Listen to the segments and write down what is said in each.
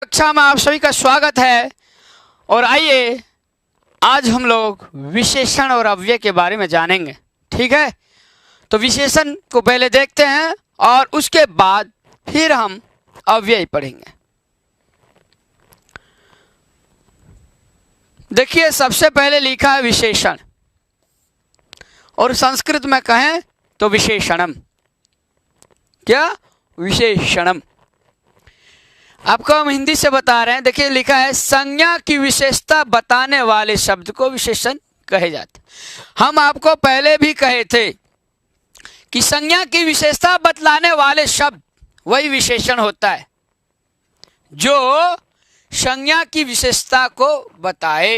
कक्षा में आप सभी का स्वागत है। और आइए आज हम लोग विशेषण और अव्यय के बारे में जानेंगे। ठीक है, तो विशेषण को पहले देखते हैं और उसके बाद फिर हम अव्यय पढ़ेंगे। देखिए, सबसे पहले लिखा है विशेषण, और संस्कृत में कहें तो विशेषणम। क्या? विशेषणम। आपको हम हिंदी से बता रहे हैं। देखिए, लिखा है संज्ञा की विशेषता बताने वाले शब्द को विशेषण कहे जाते। हम आपको पहले भी कहे थे कि संज्ञा की विशेषता बतलाने वाले शब्द वही विशेषण होता है जो संज्ञा की विशेषता को बताए।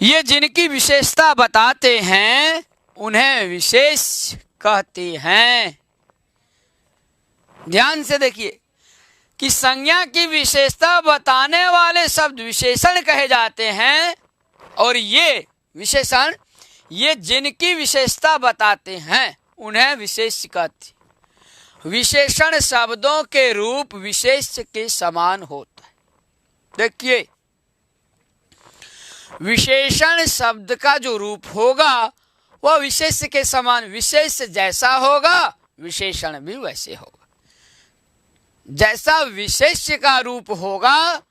ये जिनकी विशेषता बताते हैं उन्हें विशेष कहते हैं। ध्यान से देखिए कि संज्ञा की विशेषता बताने वाले शब्द विशेषण कहे जाते हैं, और ये विशेषण ये जिनकी विशेषता बताते हैं उन्हें विशेष कहते। विशेषण शब्दों के रूप विशेष के समान होता है। देखिए, विशेषण शब्द का जो रूप होगा वह विशेष के समान, विशेष जैसा होगा विशेषण भी वैसे होगा। जैसा विशेष का रूप होगा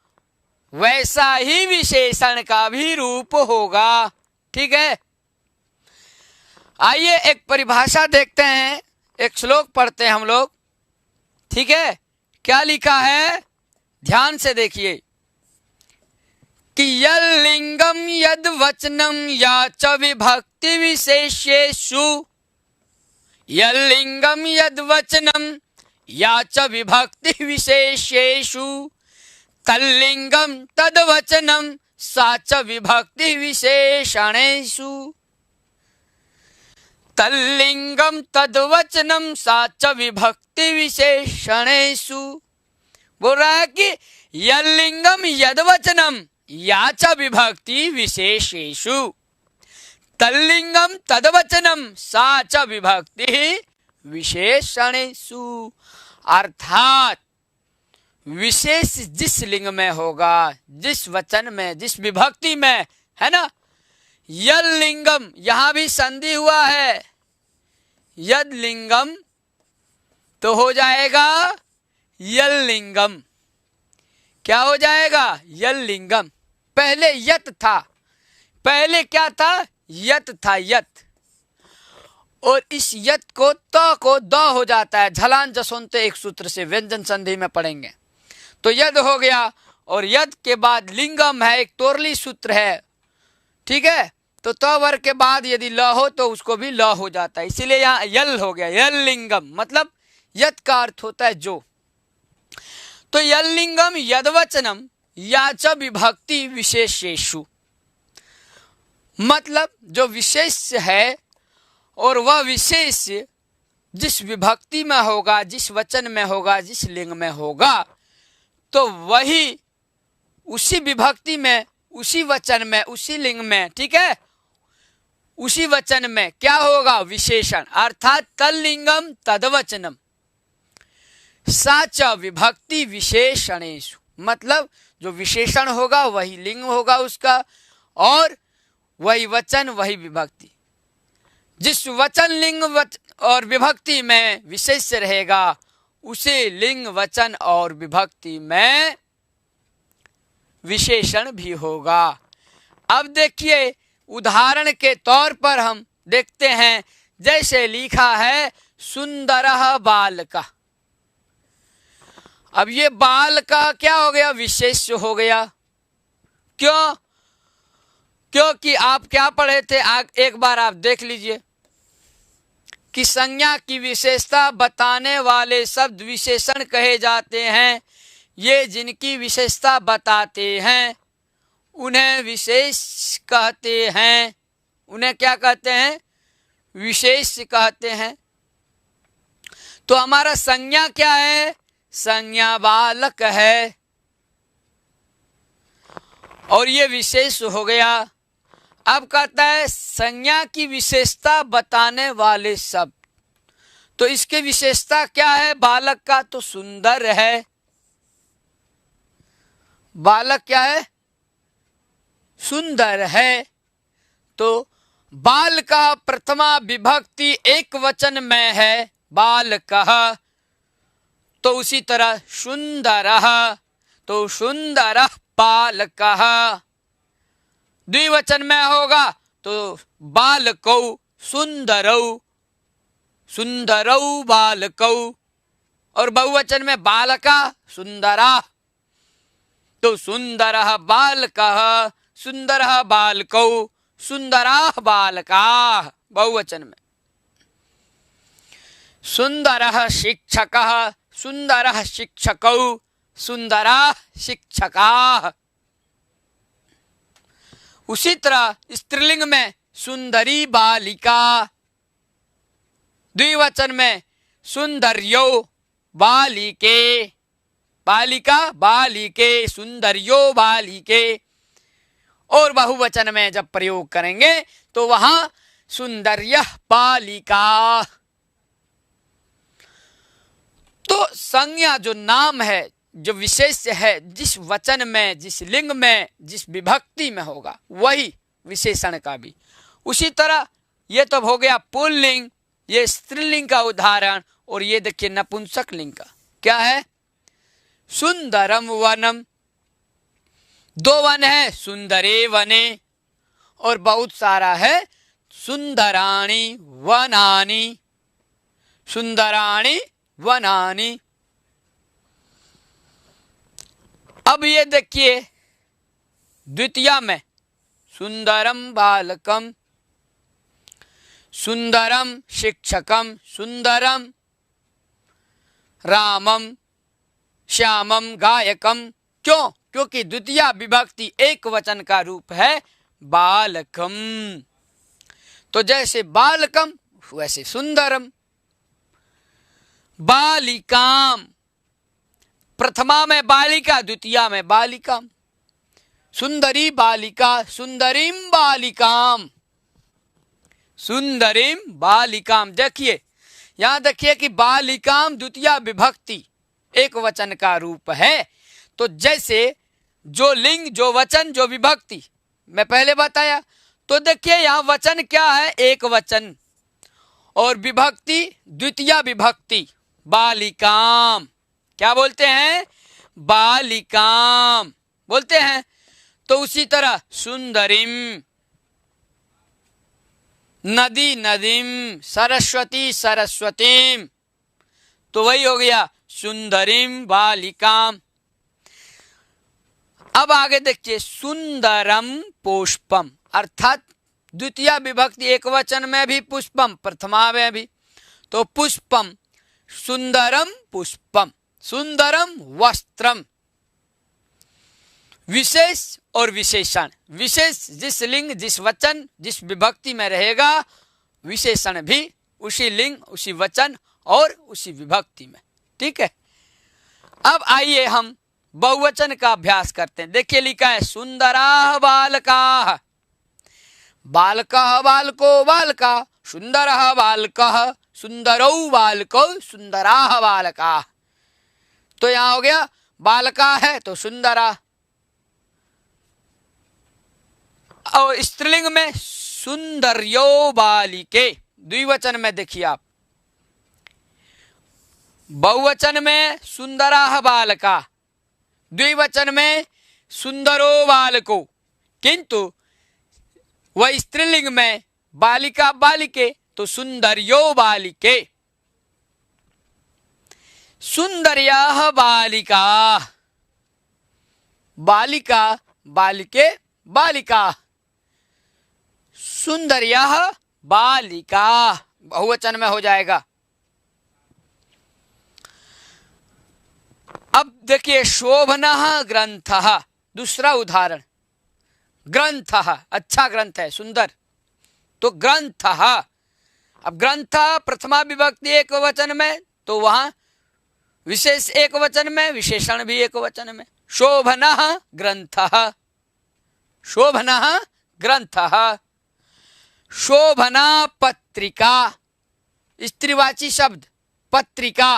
वैसा ही विशेषण का भी रूप होगा। ठीक है, आइए एक परिभाषा देखते हैं, एक श्लोक पढ़ते हैं हम लोग। ठीक है, क्या लिखा है? ध्यान से देखिए कि यद लिंगम यद वचनम या च विभक्ति विशेषेषु, यद लिंगम यद वचनम या च विभक्ति विशेषेषु, तल्लिंगम तद्वचनम सा च विभक्ति विशेषणेषु, तल्लिंगम तद्वचनम सा च विभक्ति विशेषणेषु। बोल रहा है कि यल्लिंगम यद्वचनम या च विभक्ति विशेषेषु, तल्लिंगम तद्वचनम सा च विभक्ति विशेषणेषु। अर्थात विशेष जिस लिंग में होगा, जिस वचन में, जिस विभक्ति में, है ना। यद लिंगम, यहां भी संधि हुआ है, यद लिंगम तो हो जाएगा यल लिंगम। क्या हो जाएगा? यल लिंगम। पहले यत था, पहले क्या था? यत था, यत। और इस यत को त को द हो जाता है। झलान जसोंत एक सूत्र से व्यंजन संधि में पढ़ेंगे तो यद हो गया, और यद के बाद लिंगम है, एक तोरली सूत्र है। ठीक है, तो त वर्ग के बाद यदि ल हो तो उसको भी ल हो जाता है, इसीलिए यहाँ यल हो गया। यल लिंगम मतलब यद का अर्थ होता है जो। तो यल लिंगम यदवचनम या च विभक्ति विशेषेषु, मतलब जो विशेष है और वह विशेष जिस विभक्ति में होगा, जिस वचन में होगा, जिस लिंग में होगा, तो वही उसी विभक्ति में, उसी वचन में, उसी लिंग में, ठीक है, उसी वचन में क्या होगा? विशेषण। अर्थात तल्लिंगम तद्वचनम सा च विभक्ति विशेषणेषु, मतलब जो विशेषण होगा वही लिंग होगा उसका, और वही वचन वही विभक्ति। जिस वचन लिंग और विभक्ति में विशेष रहेगा उसे लिंग वचन और विभक्ति में विशेषण भी होगा। अब देखिए, उदाहरण के तौर पर हम देखते हैं, जैसे लिखा है सुंदरः बालकः। अब ये बाल का क्या हो गया? विशेष हो गया। क्यों? क्योंकि आप क्या पढ़े थे, एक बार आप देख लीजिए कि संज्ञा की विशेषता बताने वाले शब्द विशेषण कहे जाते हैं। ये जिनकी विशेषता बताते हैं उन्हें विशेष कहते हैं। उन्हें क्या कहते हैं? विशेष कहते हैं। तो हमारा संज्ञा क्या है? संज्ञा बालक है, और ये विशेष हो गया। अब कहता है संज्ञा की विशेषता बताने वाले शब्द, तो इसके विशेषता क्या है बालक का? तो सुंदर है। बालक क्या है? सुंदर है। तो बालकः प्रथमा विभक्ति एक वचन में है बालकः, तो उसी तरह सुंदरः, तो सुंदरः बालकः। द्विवचन में होगा तो बालकौ सुंदरौ, सुंदरौ बालकौ। और बहुवचन में बालका सुंदरा, तो सुंदरः बालकः, सुंदरः बालकौ, सुंदराः बालकाः बहुवचन में। सुंदरः शिक्षकः, सुंदरः शिक्षकौ, सुंदराः शिक्षकाः। उसी तरह स्त्रीलिंग में सुंदरी बालिका, द्विवचन में सुंदर्यो बालिके, बालिका बालिके, सुंदर्यो बालिके। और बहुवचन में जब प्रयोग करेंगे तो वहां सुंदर्यः बालिका। तो संज्ञा जो नाम है, जो विशेष है, जिस वचन में, जिस लिंग में, जिस विभक्ति में होगा वही विशेषण का भी। उसी तरह ये तो हो गया पुल्लिंग, ये स्त्रीलिंग का उदाहरण। और ये देखिए नपुंसक लिंग का क्या है? सुंदरम वनम, दो वन है, सुंदरे वने, और बहुत सारा है सुंदराणि वनानि, सुंदराणि वनानि। अब ये देखिए द्वितीया में सुंदरम बालकम, सुंदरम शिक्षकम, सुंदरम रामम, श्यामम गायकम। क्यों? क्योंकि द्वितीया विभक्ति एक वचन का रूप है बालकम। तो जैसे बालकम वैसे सुंदरम। बालिकाम, प्रथमा में बालिका, द्वितीया में बालिकाम। सुंदरी बालिका, सुंदरीम बालिकाम, सुंदरीम बालिकाम। देखिए यहां देखिए कि बालिकाम द्वितीया विभक्ति एक वचन का रूप है। तो जैसे जो लिंग, जो वचन, जो विभक्ति मैं पहले बताया, तो देखिए यहां वचन क्या है? एक वचन, और विभक्ति द्वितीया विभक्ति बालिकाम। क्या बोलते हैं? बालिकाम बोलते हैं। तो उसी तरह सुंदरीम, नदी नदीम, सरस्वती सरस्वतीम, तो वही हो गया सुंदरीम बालिकाम। अब आगे देखिए सुंदरम पुष्पम, अर्थात द्वितीय विभक्ति एक वचन में भी, पुष्पम प्रथमा में भी। तो पुष्पम, सुंदरम पुष्पम, सुंदरम वस्त्रम। विशेष और विशेषण, विशेष जिस लिंग, जिस वचन, जिस विभक्ति में रहेगा, विशेषण भी उसी लिंग, उसी वचन और उसी विभक्ति में। ठीक है। अब आइए हम बहुवचन का अभ्यास करते हैं। देखिए लिखा है सुंदराः बालकाः, बालकः बालको बालका, सुंदरः बालकः, सुंदरौ बालकौ, सुंदराः बालकाः। तो यहां हो गया बालका है तो सुंदरा, और स्त्रीलिंग में सुंदर्यो बालिके। द्विवचन में देखिए आप, बहुवचन में सुंदराः बालका, द्विवचन में सुंदरो बालको, किंतु वह स्त्रीलिंग में बालिका बालिके तो सुंदर्यो बालिके। सुंदर्याः बालिका, बालिका बालिके बालिका, सुंदर्याः बालिका बहुवचन में हो जाएगा। अब देखिए शोभनः ग्रंथः, दूसरा उदाहरण। ग्रंथः अच्छा ग्रंथ है, सुंदर, तो ग्रंथः। अब ग्रंथ प्रथमा विभक्ति एक वचन में, तो वहां विशेष एक वचन में, विशेषण भी एक वचन में। शोभनः ग्रंथः, शोभनः ग्रंथः। शोभना पत्रिका, स्त्रीवाची शब्द पत्रिका,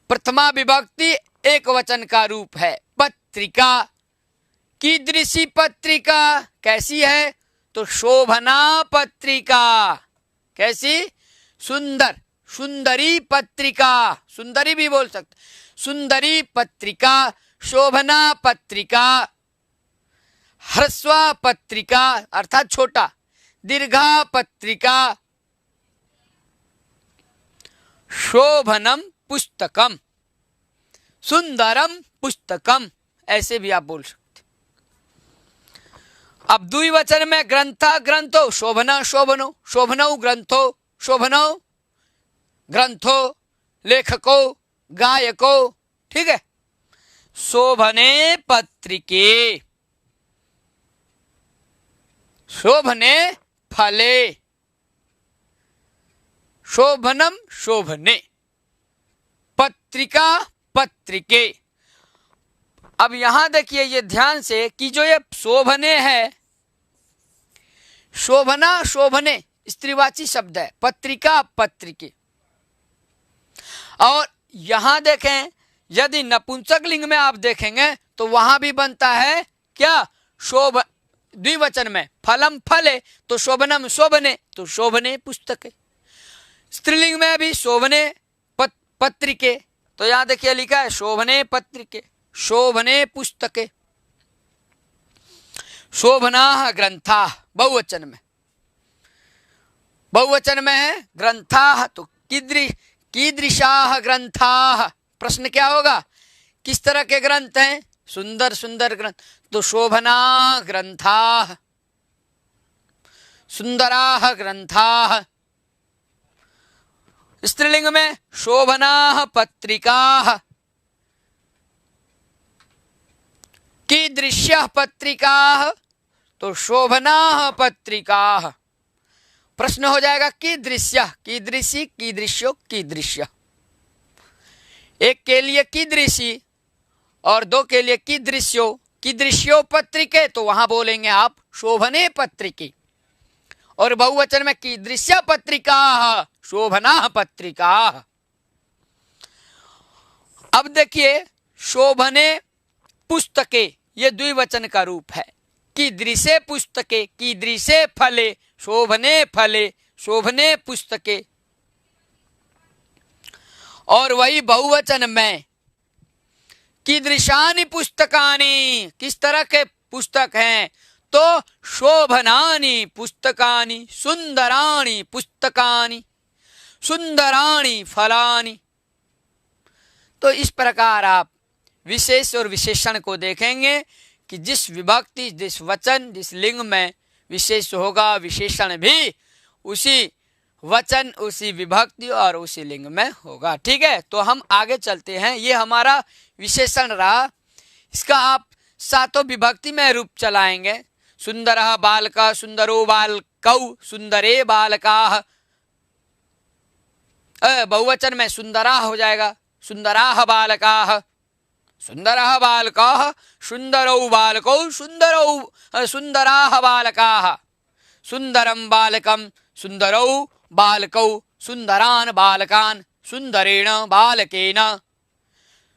प्रथमा विभक्ति एक वचन का रूप है पत्रिका। कीदृशी पत्रिका, कैसी है? तो शोभना पत्रिका। कैसी? सुंदर, सुंदरी पत्रिका, सुंदरी भी बोल सकते, सुंदरी पत्रिका, शोभना पत्रिका, ह्रस्वा पत्रिका अर्थात छोटा, दीर्घा पत्रिका, शोभनम पुस्तकम, सुंदरम पुस्तकम, ऐसे भी आप बोल सकते। अब द्विवचन में ग्रंथा ग्रंथो, शोभना शोभनो, शोभनौ ग्रंथो, शोभनौ ग्रंथो, लेखको गायको, ठीक है। शोभने पत्रिके, शोभने फले, शोभनम शोभने, पत्रिका पत्रिके। अब यहां देखिए ये ध्यान से कि जो ये शोभने है, शोभना शोभने स्त्रीवाची शब्द है, पत्रिका पत्रिके। और यहां देखें यदि नपुंसक लिंग में आप देखेंगे तो वहां भी बनता है क्या? शोभ, द्विवचन में फलम फले तो शोभनम शोभने, तो शोभने पुस्तके। स्त्रीलिंग में भी शोभने पत्रिके, तो यहां देखिए लिखा है शोभने पत्रिके, शोभने पुस्तके। शोभना ग्रंथा बहुवचन में, बहुवचन में है ग्रंथा, तो कीदृशाः ग्रंथाः। प्रश्न क्या होगा? किस तरह के ग्रंथ हैं? सुंदर सुंदर ग्रंथ, तो शोभना ग्रंथाः, सुंदराः ग्रंथाः। स्त्रीलिंग में शोभनाः पत्रिकाः, कीदृश्यः पत्रिकाः, तो शोभनाः पत्रिकाः। प्रश्न हो जाएगा कीदृश्यः, कीदृशी, कीदृश्यो, कीदृश्य। एक के लिए कीदृशी और दो के लिए कीदृश्यो, कीदृश्यो पत्रिके, तो वहां बोलेंगे आप शोभने पत्रिके। और बहुवचन में कीदृश्य पत्रिका, शोभना पत्रिका। अब देखिए शोभने पुस्तके, ये द्विवचन का रूप है। कीदृशे पुस्तके, कीदृशे फले, शोभने फले, शोभने पुस्तके। और वही बहुवचन में कीदृशानि पुस्तकानि, किस तरह के पुस्तक हैं? तो शोभनानि पुस्तकानि, सुंदराणि पुस्तकानि, सुंदराणि फलानि। तो इस प्रकार आप विशेष और विशेषण को देखेंगे कि जिस विभक्ति, जिस वचन, जिस लिंग में विशेष होगा, विशेषण भी उसी वचन, उसी विभक्ति और उसी लिंग में होगा। ठीक है, तो हम आगे चलते हैं। ये हमारा विशेषण रहा, इसका आप सातों विभक्ति में रूप चलाएंगे। सुंदरः बालकः, सुंदरो बालकौ, सुंदरे बालकाः। बहुवचन में सुंदराः हो जाएगा, सुंदराः बालकाः, सुंदरः बालकाः, सुंदरौ बालकौ, सुंदराः बालकाः, सुंदरं बालकं, सुंदरौ बालकौ, सुंदरान् बालकान्, सुंदरेण बालकेन,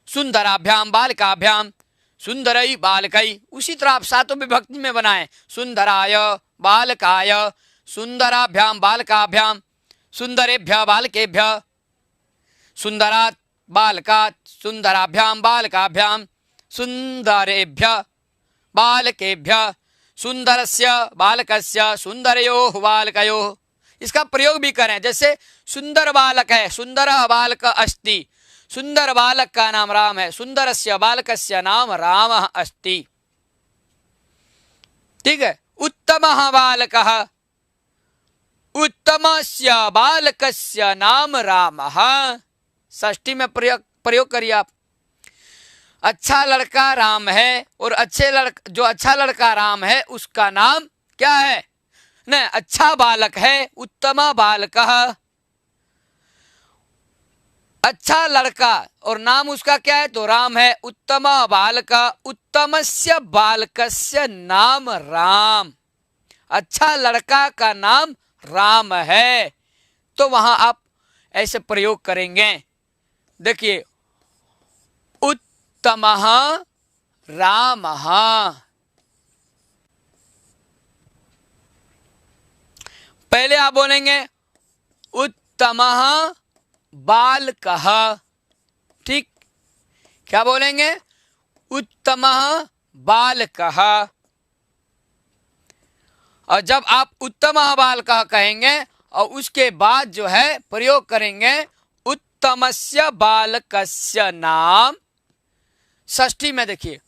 सुंदराभ्याम बालकाभ्याम, सुंदरै बालकै। उसी तरह आप सातों विभक्ति में बनाएं। सुंदराय बालकाय, सुंदराभ्याम बालकाभ्याम, सुंदरेभ्यः बालकेभ्यः, सुंदरात् बालकात्, सुंदराभ्याम बालकाभ्याम, सुंदरेभ्यः बालकेभ्यः, सुंदरस्य बालकस्य, सुंदरयोः बालकयोः। इसका प्रयोग भी करें, जैसे सुंदर बालक है, सुंदरः बालक अस्ति, सुंदर बालक का नाम राम है, सुंदरस्य बालकस्य नाम रामः अस्ति। ठीक है। उत्तमः बालकः, उत्तमस्य बालकस्य नाम रामः। षष्ठी में प्रयोग करिए आप। अच्छा लड़का राम है, और जो अच्छा लड़का राम है उसका नाम क्या है? न अच्छा बालक है, उत्तम बालकः। अच्छा लड़का और नाम उसका क्या है? तो राम है। उत्तम बालक, उत्तमस्य बालकस्य नाम राम। अच्छा लड़का का नाम राम है, तो वहां आप ऐसे प्रयोग करेंगे। देखिए, उत्तमः रामः। पहले आप बोलेंगे उत्तमः बालकः। ठीक, क्या बोलेंगे? उत्तमः बालकः। और जब आप उत्तमः बालकः कहेंगे और उसके बाद जो है प्रयोग करेंगे उत्तमस्य बालकस्य नाम, षष्ठी में देखिए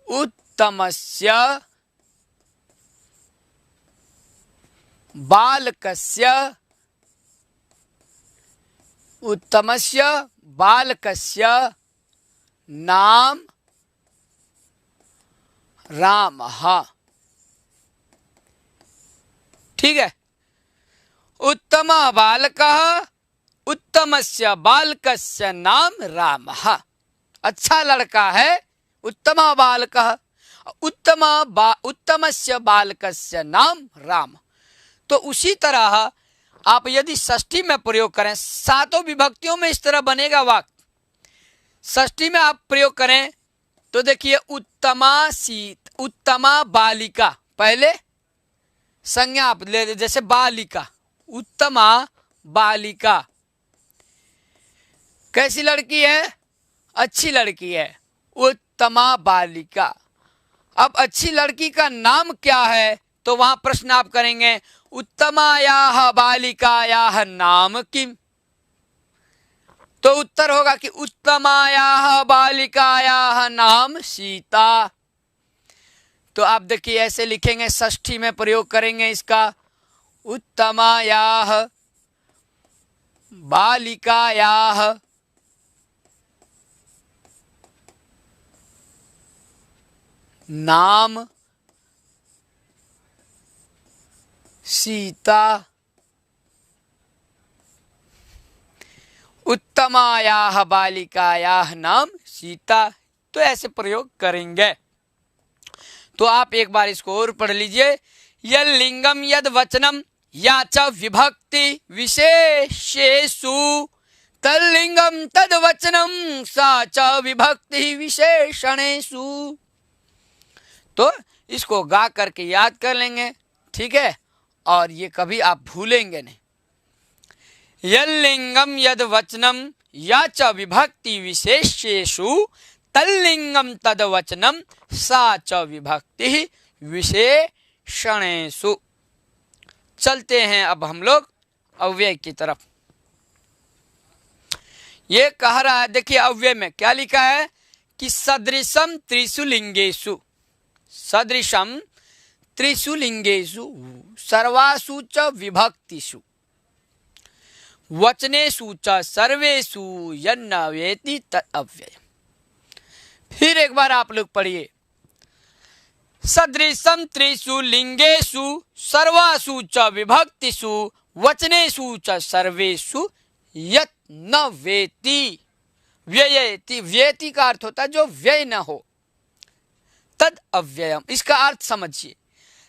उत्तमस्य बालकस्य, उत्तमस्य बालकस्य नाम रामः। ठीक है, उत्तम बालकः उत्तमस्य बालकस्य नाम रामः। अच्छा लड़का है उत्तम बालकः, उत्तमस्य बालकस्य नाम राम। तो उसी तरह आप यदि षष्ठी में प्रयोग करें, सातों विभक्तियों में इस तरह बनेगा वाक्य। षष्ठी में आप प्रयोग करें तो देखिए उत्तमा बालिका, पहले संज्ञा आप ले, जैसे बालिका, उत्तमा बालिका कैसी लड़की है? अच्छी लड़की है, उत्तमा बालिका। अब अच्छी लड़की का नाम क्या है? तो वहां प्रश्न आप करेंगे उत्तमायाः बालिकायाः नाम किम? तो उत्तर होगा कि उत्तमायाः बालिकायाः नाम सीता। तो आप देखिए ऐसे लिखेंगे, षष्ठी में प्रयोग करेंगे इसका, उत्तमायाः बालिकायाः नाम सीता, उत्तमायाः बालिकायाः नाम सीता। तो ऐसे प्रयोग करेंगे। तो आप एक बार इसको और पढ़ लीजिए, यद लिंगम यद वचनम या च विभक्ति विशेषेषु तल्लिंगम तद वचनम सा च विभक्ति विशेषणेषु। तो इसको गा करके याद कर लेंगे, ठीक है, और ये कभी आप भूलेंगे नहीं। यद लिंगम यद वचनम या च विभक्ति विशेषेषु तल्लिंगम तद वचनम सा च विभक्ति विशेषणेषु। चलते हैं अब हम लोग अव्यय की तरफ। ये कह रहा है, देखिए अव्यय में क्या लिखा है कि सदृशम त्रिषु लिंगेषु, सदृशम त्रिषु लिंगेषु सर्वासु च विभक्तिषु वचनेषु च सर्वेषु यन्न वेति तत् अव्यय। फिर एक बार आप लोग पढ़िए, सदृशम त्रिषु लिंगेषु सर्वासु च विभक्तिषु वचनेषु च सर्वेषु यत् न वेति व्ययेति। व्ययति का अर्थ होता है जो व्यय न हो, तद अव्ययम। इसका अर्थ समझिए,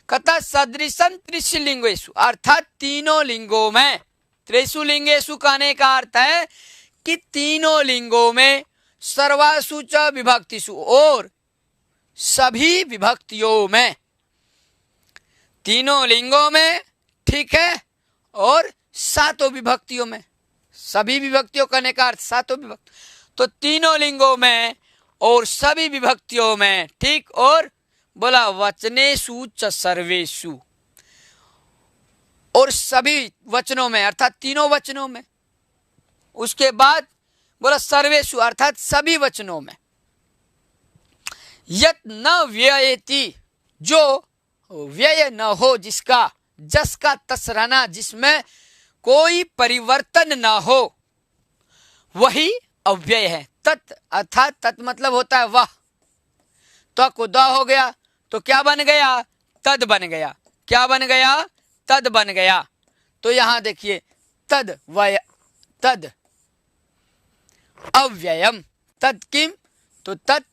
कहता सदृशम त्रिषु लिंगेषु अर्थात तीनों लिंगों में, त्रिषु लिंगेषु कहने का अर्थ है कि तीनों लिंगों में, सर्वासु च विभक्तिषु और सभी विभक्तियों में, तीनों लिंगों में, ठीक है, और सातों विभक्तियों में, सभी विभक्तियों कहने का अर्थ सातों विभक्ति, तो तीनों लिंगों में और सभी विभक्तियों में, ठीक, और बोला वचनेषु च सर्वेषु, और सभी वचनों में अर्थात तीनों वचनों में। उसके बाद बोला सर्वेषु अर्थात सभी वचनों में। यत् न व्ययेति, जो व्यय न हो, जिसका जस का तस रहना, जिसमें कोई परिवर्तन न हो, वही अव्यय है। तत् अर्थात तत् मतलब होता है वह, तो को द हो गया तो क्या बन गया? तद बन गया। क्या बन गया? तद बन गया। तो यहां देखिए तद वय, तद अव्ययम, तद किम, तो तत्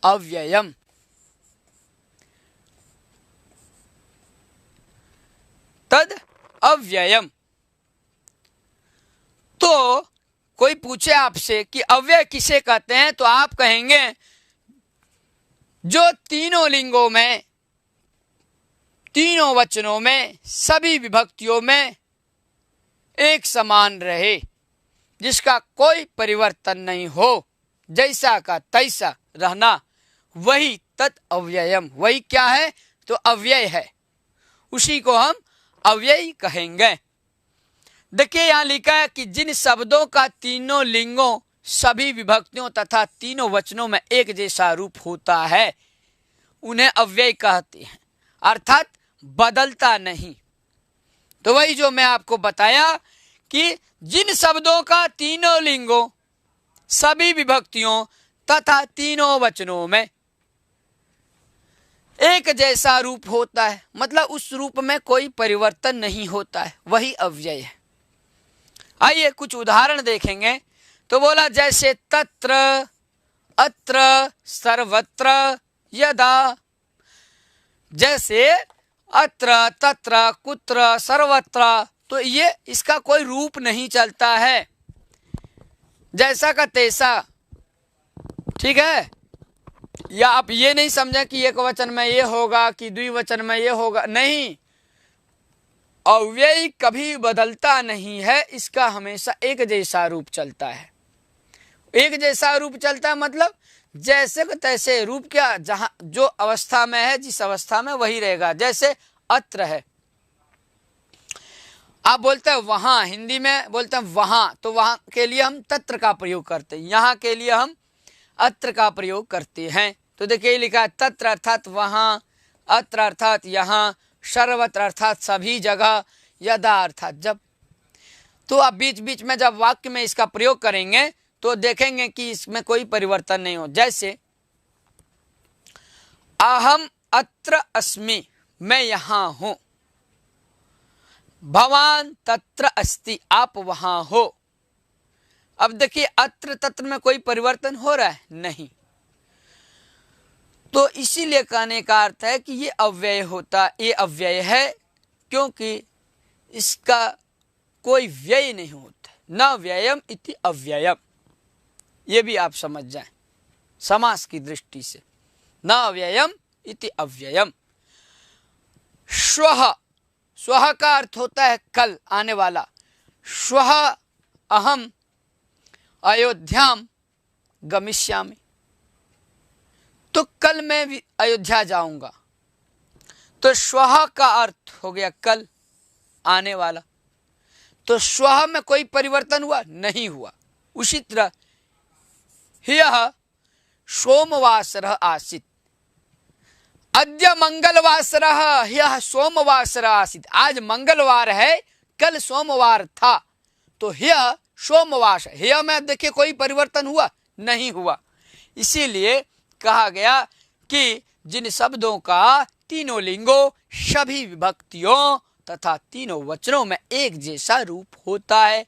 अव्ययम। तद अव्ययम। तो कोई पूछे आपसे कि अव्यय किसे कहते हैं, तो आप कहेंगे जो तीनों लिंगों में, तीनों वचनों में, सभी विभक्तियों में एक समान रहे, जिसका कोई परिवर्तन नहीं हो, जैसा का तैसा रहना, वही तत् अव्ययम। वही क्या है? तो अव्यय है, उसी को हम अव्यय कहेंगे। देखिए यहां लिखा है कि जिन शब्दों का तीनों लिंगों, सभी विभक्तियों तथा तीनों वचनों में एक जैसा रूप होता है, उन्हें अव्यय कहते हैं, अर्थात बदलता नहीं। तो वही जो मैं आपको बताया कि जिन शब्दों का तीनों लिंगों, सभी विभक्तियों तथा तीनों वचनों में एक जैसा रूप होता है, मतलब उस रूप में कोई परिवर्तन नहीं होता है, वही अव्यय है। आइए कुछ उदाहरण देखेंगे। तो बोला जैसे तत्र, अत्र, सर्वत्र, यदा। जैसे अत्र, तत्र, कुत्र, सर्वत्र, तो ये इसका कोई रूप नहीं चलता है, जैसा का तैसा, ठीक है। या आप ये नहीं समझे कि एक वचन में ये होगा कि द्विवचन में ये होगा, नहीं, अव्यय कभी बदलता नहीं है, इसका हमेशा एक जैसा रूप चलता है। एक जैसा रूप चलता है मतलब जैसे को तैसे रूप, क्या जहां जो अवस्था में है, जिस अवस्था में वही रहेगा। जैसे अत्र है, आप बोलते हैं वहां, हिंदी में बोलते हैं वहां, तो वहां के लिए हम तत्र का प्रयोग करते हैं, यहाँ के लिए हम अत्र का प्रयोग करते हैं। तो देखिए लिखा है तत्र अर्थात वहां, अत्र अर्थात यहाँ, सर्वत्र अर्थात सभी जगह, यदा अर्थात जब। तो आप बीच बीच में जब वाक्य में इसका प्रयोग करेंगे तो देखेंगे कि इसमें कोई परिवर्तन नहीं हो। जैसे अहम अत्र अस्मि, मैं यहाँ हूं। भवान तत्र अस्ति, आप वहां हो। अब देखिए अत्र तत्र में कोई परिवर्तन हो रहा है? नहीं। तो इसीलिए कहने का अर्थ है कि ये अव्यय होता, ये अव्यय है, क्योंकि इसका कोई व्यय नहीं होता। न व्ययम इति अव्ययम, ये भी आप समझ जाएं समास की दृष्टि से। न व्ययम इति अव्ययम। श्वः, श्वः का अर्थ होता है कल, आने वाला। श्वः अहम अयोध्याम गमिष्यामि, तो कल मैं भी अयोध्या जाऊंगा। तो श्वः का अर्थ हो गया कल, आने वाला। तो श्वः में कोई परिवर्तन हुआ? नहीं हुआ। उसी तरह ह्यः सोमवासरः आसीत्, अद्य मंगलवासरः ह्यः सोमवासरः आसीत्, आज मंगलवार है, कल सोमवार था। तो ह्यः सोमवास, ह्यः में देखिए कोई परिवर्तन हुआ? नहीं हुआ। इसीलिए कहा गया कि जिन शब्दों का तीनों लिंगों, सभी विभक्तियों तथा तीनों वचनों में एक जैसा रूप होता है।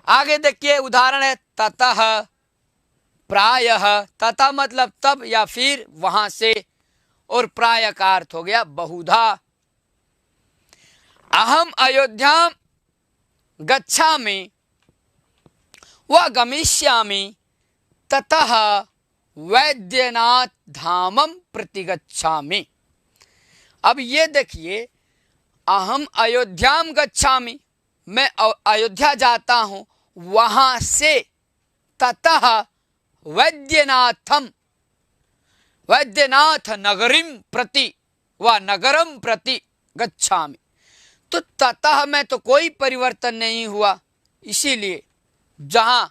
आगे देखिए उदाहरण है ततः, प्रायः। तथा मतलब तब या फिर वहां से, और प्राय का अर्थ हो गया बहुधा। अहम अयोध्याम गच्छामि व गमिष्यामि ततः वैद्यनाथ धामम प्रति गच्छामि। अब ये देखिए, अहम अयोध्याम गच्छामि, मैं अयोध्या जाता हूं, वहां से, ततः वैद्यनाथम, वैद्यनाथ नगरीम प्रति व नगरम प्रति गच्छामि। तो ततः में तो कोई परिवर्तन नहीं हुआ, इसीलिए जहां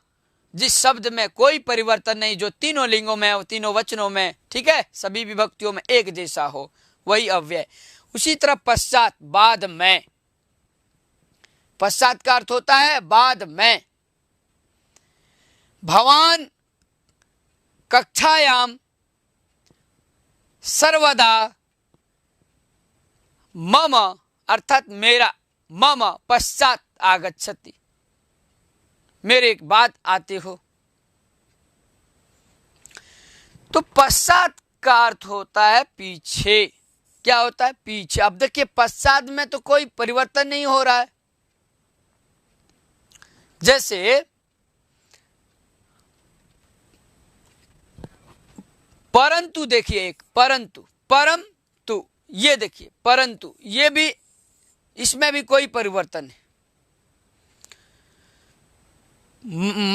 जिस शब्द में कोई परिवर्तन नहीं, जो तीनों लिंगों में और तीनों वचनों में, ठीक है, सभी विभक्तियों में एक जैसा हो, वही अव्यय। उसी तरह पश्चात, बाद में, पश्चात का अर्थ होता है बाद में। भवान कक्षायाम सर्वदा मम अर्थात मेरा, मम पश्चात आगच्छति, मेरे एक बाद आते हो। तो पश्चात का अर्थ होता है पीछे। क्या होता है? पीछे। अब देखिए पश्चात में तो कोई परिवर्तन नहीं हो रहा है। जैसे परंतु देखिए, एक परंतु, परम तु, ये देखिए परंतु, ये भी, इसमें भी कोई परिवर्तन नहीं।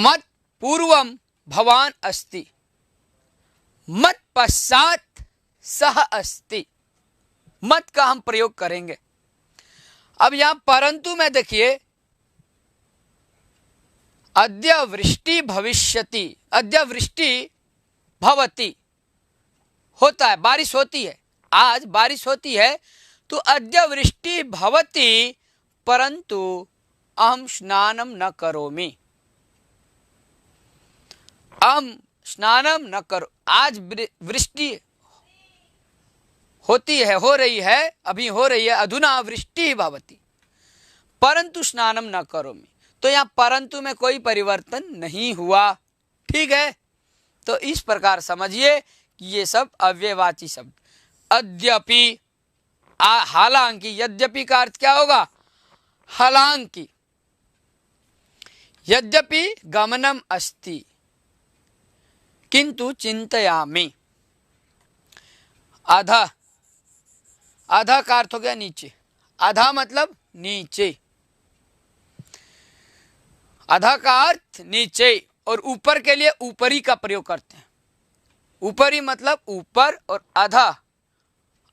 मत पूर्वम भवान अस्ति, मत पश्चात सह अस्ति, मत का हम प्रयोग करेंगे। अब यहां परंतु में देखिए, अद्य वृष्टि भविष्यति, अद्य वृष्टि भवति, होता है, बारिश होती है, आज बारिश होती है, तो अद्य वृष्टि भवति परंतु अहम स्नानम न करोमि, अहम स्नानम न करो, आज वृष्टि होती है, हो रही है, अभी हो रही है, अधुना वृष्टि भवति परंतु स्नानम न करोमि। तो यहाँ परंतु में कोई परिवर्तन नहीं हुआ, ठीक है। तो इस प्रकार समझिए कि ये सब अव्ययवाची शब्द। अद्यपि, हालांकि, यद्यपि का अर्थ क्या होगा, हालांकि, यद्यपि गमनम अस्ति किंतु चिंतयामि, आधा, आधा का अर्थ हो गया नीचे, आधा मतलब नीचे, आधा का अर्थ नीचे, और ऊपर के लिए ऊपरी का प्रयोग करते हैं, ऊपरी मतलब ऊपर, और आधा,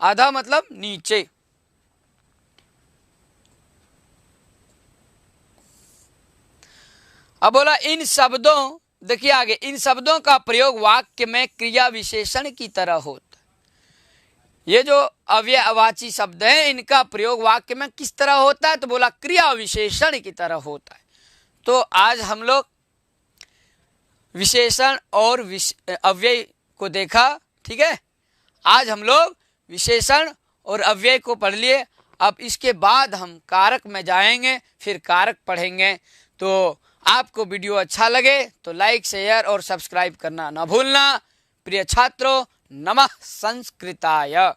आधा मतलब नीचे। अब बोला इन शब्दों, देखिए आगे, इन शब्दों का प्रयोग वाक्य में क्रिया विशेषण की तरह होता है। ये जो अव्ययवाची शब्द हैं, इनका प्रयोग वाक्य में किस तरह होता है, तो बोला क्रिया विशेषण की तरह होता है। तो आज हम लोग विशेषण और अव्यय को देखा, ठीक है। आज हम लोग विशेषण और अव्यय को पढ़ लिए। अब इसके बाद हम कारक में जाएंगे, फिर कारक पढ़ेंगे। तो आपको वीडियो अच्छा लगे तो लाइक, शेयर और सब्सक्राइब करना ना भूलना। प्रिय छात्रों, नमः संस्कृताय।